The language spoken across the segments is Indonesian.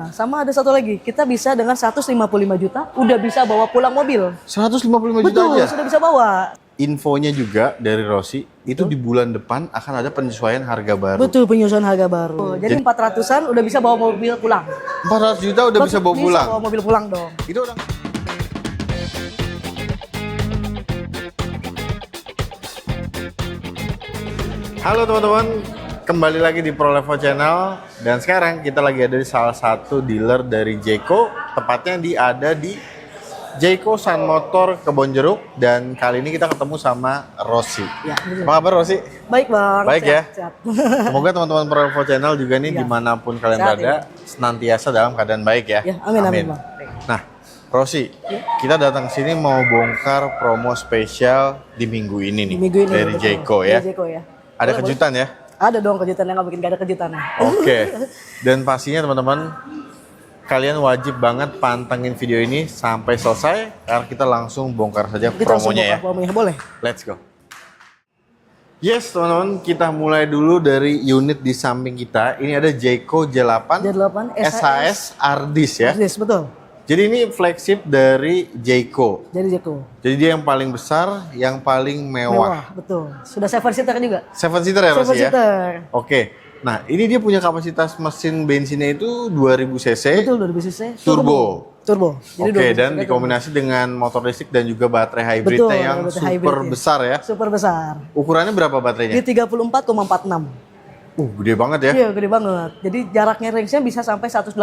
Nah, sama ada satu lagi, kita bisa dengan 155 juta udah bisa bawa pulang mobil. 155 juta Betul, aja? sudah bisa bawa. Infonya juga dari Rossi, itu di bulan depan akan ada penyesuaian harga baru. Betul, penyesuaian harga baru. Jadi 400-an udah bisa bawa mobil pulang. 400 juta udah bisa bawa pulang? Bisa bawa mobil pulang dong. Itu udah... Halo teman-teman, kembali lagi di ProLevo Channel. Dan sekarang kita lagi ada di salah satu dealer dari Jayco. Tepatnya ada di Jayco Sun Motor Kebonjeruk. Dan kali ini kita ketemu sama Rossi. Ya, betul. Apa kabar Rossi? Baik bang. Baik sehat, ya. Sehat. Semoga teman-teman ProLevo Channel juga nih Ya. dimanapun kalian Sehat, berada, senantiasa dalam keadaan baik ya. Ya, amin bang. Nah, Rossi, kita datang sini mau bongkar promo spesial di minggu ini nih. Di minggu ini dari betul. Jayco ya. Dari Jayco ya. Ada Boleh, kejutan ya? Ada dong kejutannya, nggak mungkin nggak ada kejutannya. Oke. Dan pastinya teman-teman, kalian wajib banget pantengin video ini sampai selesai karena kita langsung bongkar saja Kita langsung promonya ya. buka promonya, boleh. Let's go. Yes teman-teman, kita mulai dulu dari unit di samping kita. Ini ada Jayco J8, J8 SHS Ardis ya. Yes, betul. Jadi ini flagship dari Jayco. Jadi Jayco. Jadi dia yang paling besar, yang paling mewah. Betul. Sudah 7 seater juga. 7 seater ya 7 Rossi ya? seater. Oke. Nah, ini dia punya kapasitas mesin bensinnya itu 2000 cc. Betul, 2000 cc. Turbo. Turbo. Jadi Oke, 2000 dan cc dikombinasi dengan motor listrik dan juga baterai hybridnya Betul, yang baterai super hybrid ya. besar ya. Super besar. Ukurannya berapa baterainya? Di 34,46. Gede banget ya. Iya, gede banget. Jadi jaraknya range-nya bisa sampai 180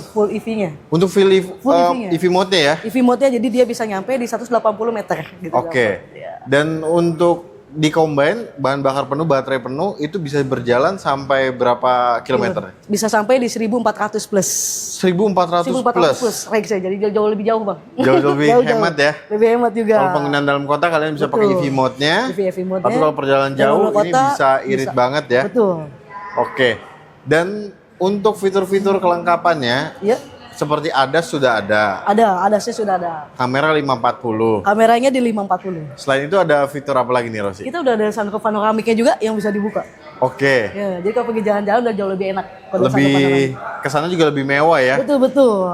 full EV-nya. Untuk Full EV-nya. EV mode-nya ya? EV mode-nya jadi dia bisa nyampe di 180 meter gitu. Oke. Ya. Dan untuk di combine, bahan bakar penuh, baterai penuh, itu bisa berjalan sampai berapa kilometer? Bisa sampai di 1400 plus. 1400 plus. range-nya. Jadi jauh lebih jauh, Bang. Jauh lebih hemat ya. Lebih hemat juga. Kalau penggunaan dalam kota kalian bisa pakai EV mode-nya. EV mode-nya. Tapi kalau perjalanan jauh ini bisa irit banget ya. Betul. Oke. Dan untuk fitur-fitur kelengkapannya, Iya. seperti ADAS sudah ada. Ada sih sudah ada. Kamera 540. Kameranya di 540. Selain itu ada fitur apa lagi nih Rossi? Kita udah ada sunroof panoramiknya juga yang bisa dibuka. Oke. Ya, jadi kalau pergi jalan-jalan udah jauh lebih enak. kalau ada sunroof Lebih panoramik. kesana juga lebih mewah ya Betul. di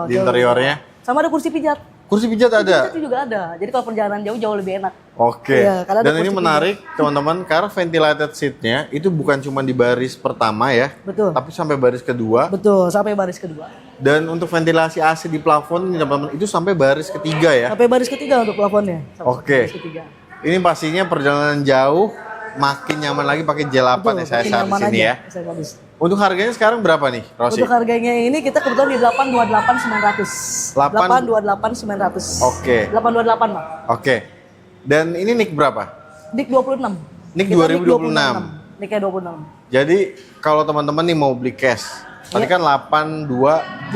Jauh interiornya. lebih. Sama ada kursi pijat. Kursi pijat ada. Itu juga ada. Jadi kalau perjalanan jauh lebih enak. Oke. Iya, karena ada Dan ini kursi menarik teman-teman karena ventilated seatnya itu bukan cuma di baris pertama ya, Betul. tapi sampai baris kedua. Betul, sampai baris kedua. Dan untuk ventilasi AC di plafon ini teman-teman itu sampai baris ketiga ya. Sampai baris ketiga untuk plafonnya. Sampai Oke. Baris ketiga. Ini pastinya perjalanan jauh makin nyaman lagi pakai J8 Betul, ya saya makin saat nyaman di sini aja, ya. saya habis. Untuk harganya sekarang berapa nih, Rossi? Untuk harganya ini kita kebetulan di 828.900. 828.900. Oke. 828, Pak. Oke. Dan ini nick berapa? Dik 26. Nik Kita 2026. Niknya 26. Jadi kalau teman-teman nih mau beli cash, tadi kan 828.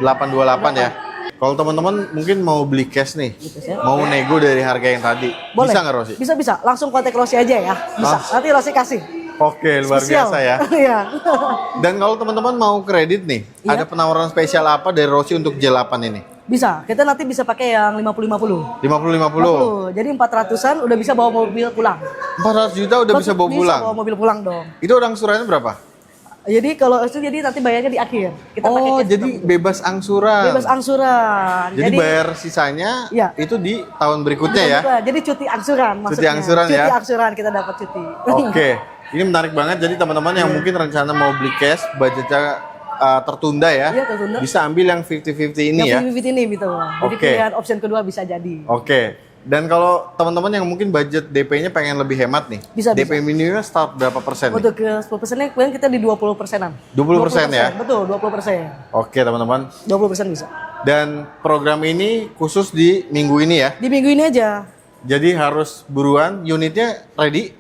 828 ya. Kalau teman-teman mungkin mau beli cash nih, Gitu, ya. mau nego dari harga yang tadi, Boleh. bisa nggak Rossi? Bisa. Langsung kontak Rossi aja ya. Bisa. Nanti Rossi kasih. Oke, luar Spesial. biasa ya. Iya. Dan kalau teman-teman mau kredit nih, Iya. ada penawaran spesial apa dari Rossi untuk J8 ini? Bisa. Kita nanti bisa pakai yang 50-50. 50-50. Jadi 400-an udah bisa bawa mobil pulang. 400 juta udah bisa bawa pulang. Bisa bawa mobil pulang dong. Itu angsurannya berapa? Jadi kalau itu jadi nanti bayarnya di akhir. Kita pakai Oh, cash jadi tetap. bebas angsuran. bebas angsuran. Jadi bayar sisanya Iya. itu di tahun berikutnya ya. Jadi cuti angsuran maksudnya. Cuti angsuran ya. Cuti angsuran kita dapat cuti. Oke. Ini menarik banget. Jadi teman-teman yang mungkin rencana mau beli cash, budgetnya tertunda ya. Iya, tertunda. Bisa ambil yang 50-50 ini ya. Yang VVT ini gitu. Jadi Oke. pilihan option kedua bisa jadi. Oke. Dan kalau teman-teman yang mungkin budget DP-nya pengen lebih hemat nih. Bisa, DP minimumnya start berapa persen nih? Untuk ke 10%-nya kemarin kita di 20%-an. 20% ya? Betul, 20%. Oke, teman-teman. 20% bisa. Dan program ini khusus di minggu ini ya. Di minggu ini aja. Jadi harus buruan, unitnya ready?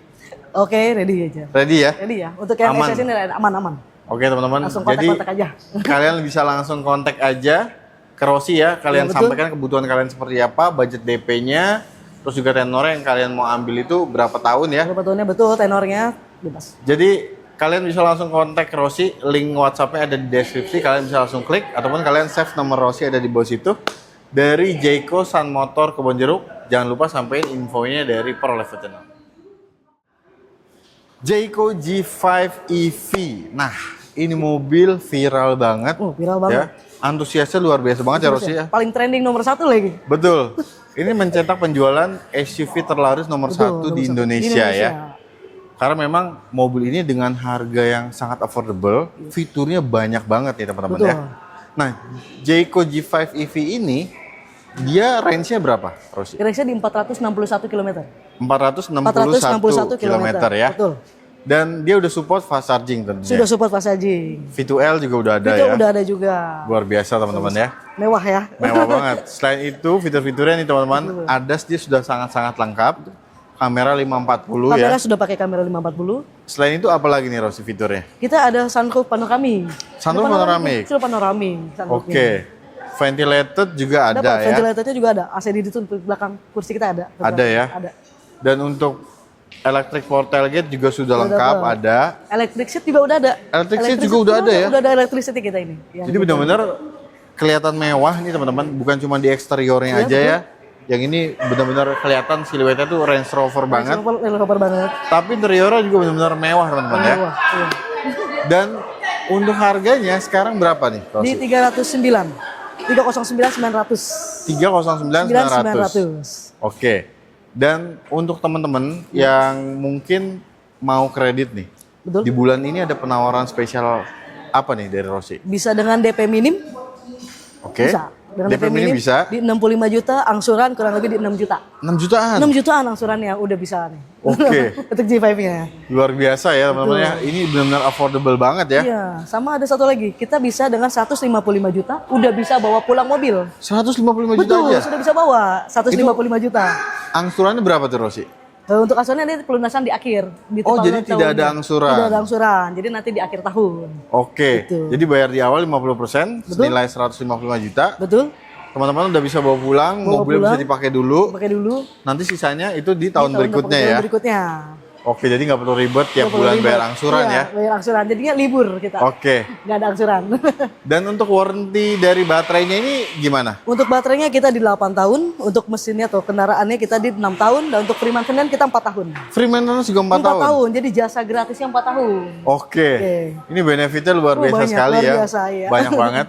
Oke, ready aja. Ready ya? Ready ya. Untuk yang Aman. SS ini aman-aman. Oke, teman-teman. Langsung Jadi kontak-kontak aja. kalian bisa langsung kontak aja ke Rossi ya. Kalian Ya, betul. sampaikan kebutuhan kalian seperti apa, budget DP-nya, terus juga tenornya yang kalian mau ambil itu berapa tahun ya. Berapa tahunnya betul, tenornya bebas. Jadi kalian bisa langsung kontak Rossi, link WhatsApp-nya ada di deskripsi, kalian bisa langsung klik ataupun kalian save nomor Rossi ada di bawah situ. Dari Jayco Sun Motor Kebonjeruk, jangan lupa sampein infonya dari ProLevo Channel. Jayco G5 EV. Nah, ini mobil viral banget. Oh, viral banget. Ya. Antusiasnya luar biasa banget ya Rossi ya. Paling trending nomor 1 lagi. Betul. Ini mencetak penjualan SUV terlaris nomor Betul, 1 di nomor 1 Indonesia ya. Karena memang mobil ini dengan harga yang sangat affordable, fiturnya banyak banget nih teman-teman Betul. ya. Nah, Jayco G5 EV ini dia range-nya berapa, Rossi? Kira-kira di 461 km. 461 km ya. Betul. Dan dia udah support fast charging tentunya. Sudah support fast charging. V2L juga udah ada Itu ya. udah ada juga. Luar biasa teman-teman ya. Mewah ya. Mewah banget. Selain itu fitur-fiturnya nih teman-teman, ADAS dia sudah sangat-sangat lengkap. Kamera 540 ya. Kamera sudah pakai kamera 540. Selain itu apa lagi nih Rossi fiturnya? Kita ada sunroof panoramik. Sunroof panoramik. Sunroof panoramik. Oke. Ventilated juga ada ya. Ventilatornya juga ada. AC di belakang kursi kita ada. Ada ya. Ada. Dan untuk electric port tailgate juga sudah lengkap, ada. Electric seat juga udah ada. Electric seat juga udah ada ya? Udah ada electric seat kita ini. Jadi benar-benar kelihatan mewah nih teman-teman, bukan cuma di eksteriornya aja ya. Yang ini benar-benar kelihatan siluetnya tuh Range Rover banget. Range Rover banget. Tapi interiornya juga benar-benar mewah teman-teman ya. Mewah, iya. Dan untuk harganya sekarang berapa nih, Di Rossi? 309 900. 309 900. Oke. Dan untuk teman-teman yang mungkin mau kredit nih, Betul. di bulan ini ada penawaran spesial apa nih dari Rossi? Bisa dengan DP minim. Oke. Bisa. Dengan DP minim bisa. Di 65 juta, angsuran kurang lebih di 6 juta. 6 jutaan. 6 jutaan angsurannya udah bisa nih. Oke. Untuk G5-nya. Luar biasa ya teman-teman ya. Ini benar-benar affordable banget ya. Iya, sama ada satu lagi. Kita bisa dengan 155 juta udah bisa bawa pulang mobil. 155 juta Betul, aja. sudah bisa bawa 155 juta. Angsurannya berapa tuh Rossi? Untuk angsurannya nanti pelunasan di akhir. Di Oh, tanggal jadi tidak tahun. ada angsuran. Tidak ada angsuran. Jadi nanti di akhir tahun. Oke. Gitu. Jadi bayar di awal 50%, senilai 155 juta. Betul? Teman-teman udah bisa bawa pulang, Bawa mobilnya pulang. bisa dipakai dulu. Pakai dulu. Nanti sisanya itu di tahun Di berikutnya ya. berikutnya. Oke, jadi nggak perlu ribet tiap Nggak perlu bulan ribet. bayar angsuran Iya, ya. Bayar angsuran. Jadinya libur kita. Oke. Nggak ada angsuran. Dan untuk warranty dari baterainya ini gimana? Untuk baterainya kita di 8 tahun. Untuk mesinnya atau kendaraannya kita di 6 tahun. Dan untuk free maintenance kita 4 tahun. Free maintenance juga 4 tahun? tahun. Jadi jasa gratisnya 4 tahun. Oke. Ini benefitnya luar biasa banyak, sekali luar ya. biasa, iya. Banyak banget.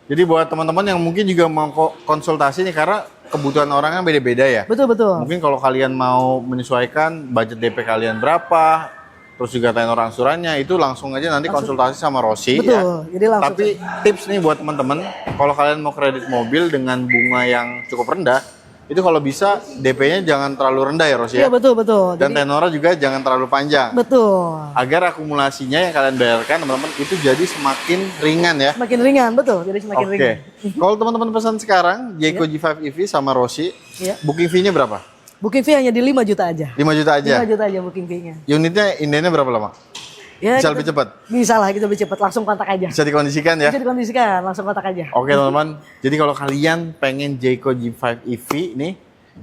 Jadi buat teman-teman yang mungkin juga mau konsultasi nih, karena kebutuhan orang kan beda-beda ya. Betul, betul. Mungkin kalau kalian mau menyesuaikan budget DP kalian berapa, terus juga tenor angsurannya, itu langsung aja nanti konsultasi sama Rossi ya. Betul, jadi langsung. Tapi tips nih buat teman-teman, kalau kalian mau kredit mobil dengan bunga yang cukup rendah, itu kalau bisa DP-nya jangan terlalu rendah ya Rossi ya. Iya, betul, betul. Dan tenornya juga jangan terlalu panjang. Betul. Agar akumulasinya yang kalian bayarkan teman-teman itu jadi semakin ringan ya. Semakin ringan, betul. Jadi semakin Oke. ringan. Kalau teman-teman pesan sekarang Jayco G5 EV sama Rossi, Iya. booking fee-nya berapa? Booking fee hanya di 5 juta aja. 5 juta aja. 5 juta aja booking fee-nya. Unitnya indenya berapa lama? Ya, Bisa lebih cepat? Bisa lah, kita lebih cepat. Langsung kontak aja. Bisa dikondisikan ya? Bisa dikondisikan, langsung kontak aja. Oke teman-teman, jadi kalau kalian pengen Jayco G5 EV nih,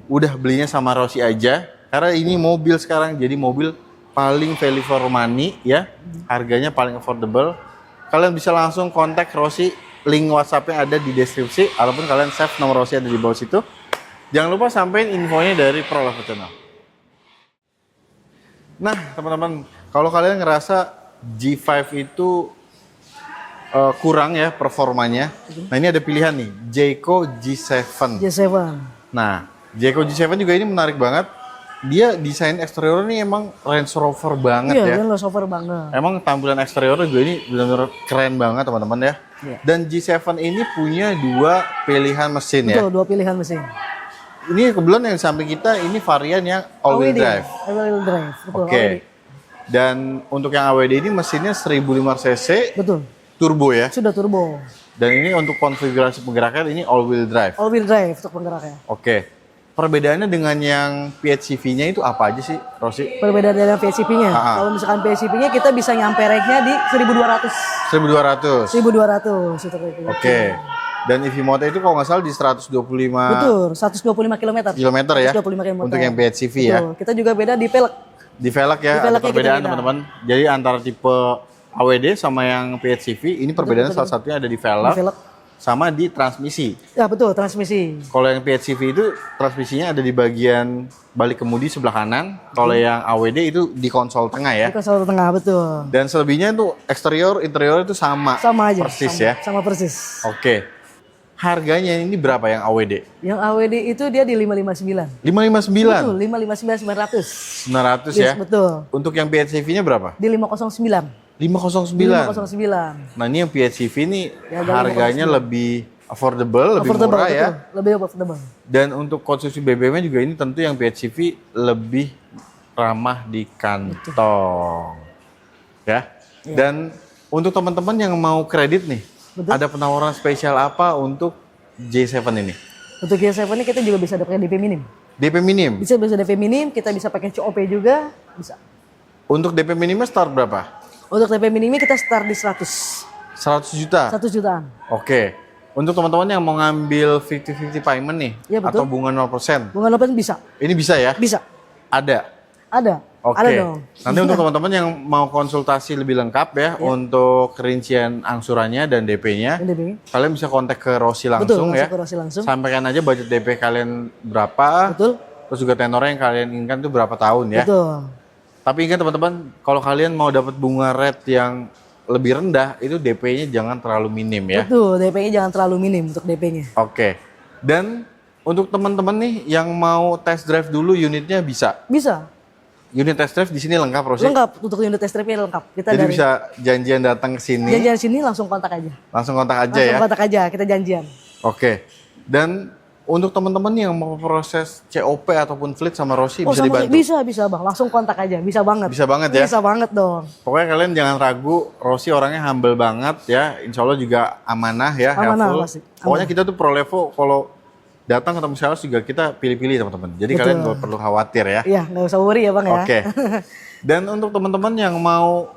udah belinya sama Rossi aja. Karena ini mobil sekarang jadi mobil paling value for money ya. Harganya paling affordable. Kalian bisa langsung kontak Rossi, link WhatsApp-nya ada di deskripsi. Ataupun kalian save nomor Rossi ada di bawah situ. Jangan lupa sampein infonya dari ProLevel Channel. Nah teman-teman, kalau kalian ngerasa G5 itu kurang ya performanya, nah ini ada pilihan nih, Jayco G7. J7. Nah, Jayco G7 juga ini menarik banget. Dia desain eksterior ini emang Range Rover banget ya. Iya, Range Rover banget. Emang tampilan eksterior juga ini benar-benar keren banget teman-teman ya. Iya. Dan G7 ini punya dua pilihan mesin ya. Betul, 2 pilihan mesin. Ini kebetulan yang di samping kita ini varian yang all-wheel drive. All-wheel drive, betul. Oke. AWD. Dan untuk yang AWD ini mesinnya 1500 cc, Betul. turbo ya. Sudah turbo. Dan ini untuk konfigurasi penggeraknya ini all-wheel drive. All-wheel drive untuk penggeraknya. Oke. Perbedaannya dengan yang PHEV-nya itu apa aja sih, Rossi? Perbedaan dengan PHEV-nya. Ah. Kalau misalkan PHEV-nya kita bisa nyampe rate-nya di 1200. 1200. 1200 itu rate-nya. Oke. Dan EV Mode itu kalau nggak salah di 125 Betul, 125 km. kilometer ya. 125 km. Untuk yang PHEV ya. Betul. Kita juga beda di pelek. Di velg ya, Di ada velgnya kita perbedaan beda. teman-teman. Jadi antara tipe AWD sama yang PHEV, ini perbedaannya Betul. salah satunya ada di Di velg. velg. sama di transmisi. Ya betul, transmisi. Kalau yang PHEV itu transmisinya ada di bagian balik kemudi sebelah kanan. Kalau yang AWD itu di konsol tengah ya. Di konsol tengah, betul. Dan selebihnya itu eksterior, interior itu sama. Sama aja. Persis sama, ya. Sama persis. Oke. Harganya ini berapa yang AWD? Yang AWD itu dia di 559. 559. Betul, 559 900. 900 ya. Yes, betul. Untuk yang PHEV-nya berapa? Di 509. 509. 509. Nah, ini yang PHEV ini Ya, harganya lebih affordable, lebih murah betul. ya. Lebih affordable. Dan untuk konsumsi BBM-nya juga ini tentu yang PHEV lebih ramah di kantong. Ya. Dan untuk teman-teman yang mau kredit nih, ada penawaran spesial apa untuk J7 ini? Untuk G7 ini kita juga bisa dapat DP minim. DP minim. Bisa DP minim, kita bisa pakai COP juga, bisa. Untuk DP minimnya start berapa? Untuk DP minimnya kita start di 100. 100 juta. 1 jutaan. Oke. Untuk teman-teman yang mau ngambil 50-50 payment nih, Ya, betul. atau bunga 0%. Bunga 0% bisa. Ini bisa ya? Bisa. Ada. Ada. Oke. Ada dong. Nanti untuk teman-teman yang mau konsultasi lebih lengkap ya, untuk rincian angsurannya dan DP-nya, DP. kalian bisa kontak ke Rossi Betul, langsung ya. langsung ke Rossi langsung. Sampaikan aja budget DP kalian berapa, Betul. terus juga tenornya yang kalian inginkan itu berapa tahun ya. Betul. Tapi ingat teman-teman, kalau kalian mau dapat bunga rate yang lebih rendah, itu DP-nya jangan terlalu minim ya. Betul, DP-nya jangan terlalu minim untuk DP-nya. Oke. Dan untuk teman-teman nih yang mau test drive dulu unitnya bisa. Bisa. Unit test drive di sini lengkap, Rossi? Lengkap, untuk unit test drive-nya lengkap. Kita Jadi dari bisa janjian datang ke sini, janjian sini langsung kontak aja. langsung kontak aja Langsung ya. kontak aja, kita janjian. Oke. Dan untuk teman-teman yang mau proses COP ataupun fleet sama Rossi bisa sama- dibantu. bisa Bang. Langsung kontak aja, bisa banget. Bisa banget ya. Bisa banget dong. Pokoknya kalian jangan ragu, Rossi orangnya humble banget ya. Insya Allah juga amanah ya, Amanah, helpful. pasti. Pokoknya kita tuh Prolevo kalau datang ketemu sales juga kita pilih-pilih teman-teman. Jadi Betul. kalian gak perlu khawatir ya. Iya, nggak usah worry ya Bang ya. Oke. Dan untuk teman-teman yang mau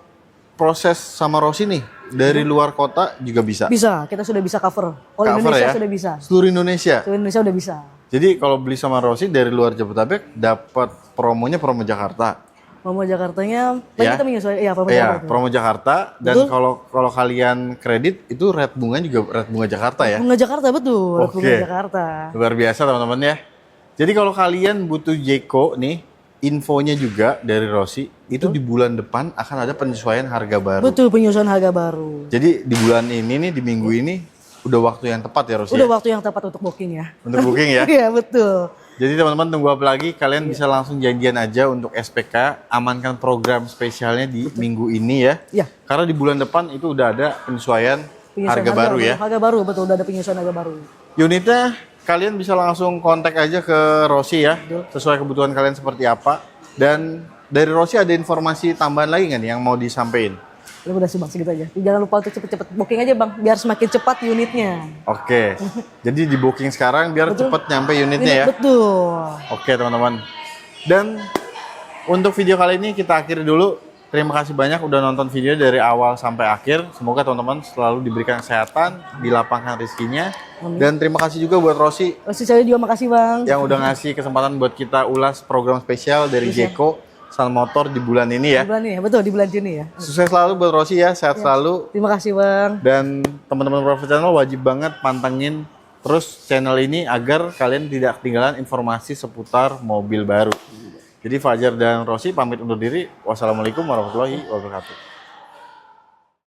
proses sama Rossi nih dari luar kota juga bisa. Bisa, kita sudah bisa cover. All Cover Indonesia ya? sudah bisa. Seluruh Indonesia. Seluruh Indonesia udah bisa. Jadi kalau beli sama Rossi dari luar Jabodetabek dapat promonya promo Jakarta. Promo Jakartanya, Ya. kita menyesuaikan. Iya, promo Iya, Jakarta. promo Jakarta dan Betul. kalau kalian kredit itu rate bunga juga rate bunga Jakarta ya. Bunga Jakarta betul, Oke. bunga Jakarta. Luar biasa teman-teman ya. Jadi kalau kalian butuh Jeko nih, infonya juga dari Rossi itu di bulan depan akan ada penyesuaian harga baru. Betul, penyusunan harga baru. Jadi di bulan ini nih, di minggu ini udah waktu yang tepat ya Rossi. Udah Ya? waktu yang tepat untuk booking ya. Untuk booking ya. Iya, betul. Jadi teman-teman tunggu apa lagi? Kalian bisa langsung janjian aja untuk SPK, amankan program spesialnya di minggu ini ya. Iya. Karena di bulan depan itu udah ada penyesuaian harga baru ya. Harga baru, betul. Udah ada penyesuaian harga baru. Unitnya kalian bisa langsung kontak aja ke Rossi ya, sesuai kebutuhan kalian seperti apa. Dan dari Rossi ada informasi tambahan lagi nggak nih yang mau disampaikan? Ya udah sih Bang, segitu aja. Jangan lupa untuk cepet-cepet booking aja Bang, biar semakin cepat unitnya. Oke, jadi di booking sekarang biar cepet nyampe unitnya ya. Betul. Oke teman-teman. Dan untuk video kali ini kita akhiri dulu. Terima kasih banyak udah nonton video dari awal sampai akhir. Semoga teman-teman selalu diberikan kesehatan, dilapangkan rezekinya. Dan terima kasih juga buat Rossi Saya juga makasih Bang. yang udah ngasih kesempatan buat kita ulas program spesial dari Jeko Sun Motor di bulan ini ya. Di bulan ini ya, betul di bulan Juni ya. Sukses selalu buat Rossi ya, sehat selalu. Terima kasih Bang. Dan teman-teman profesional wajib banget pantengin terus channel ini agar kalian tidak ketinggalan informasi seputar mobil baru. Jadi Fajar dan Rossi pamit undur diri. Wassalamualaikum warahmatullahi wabarakatuh.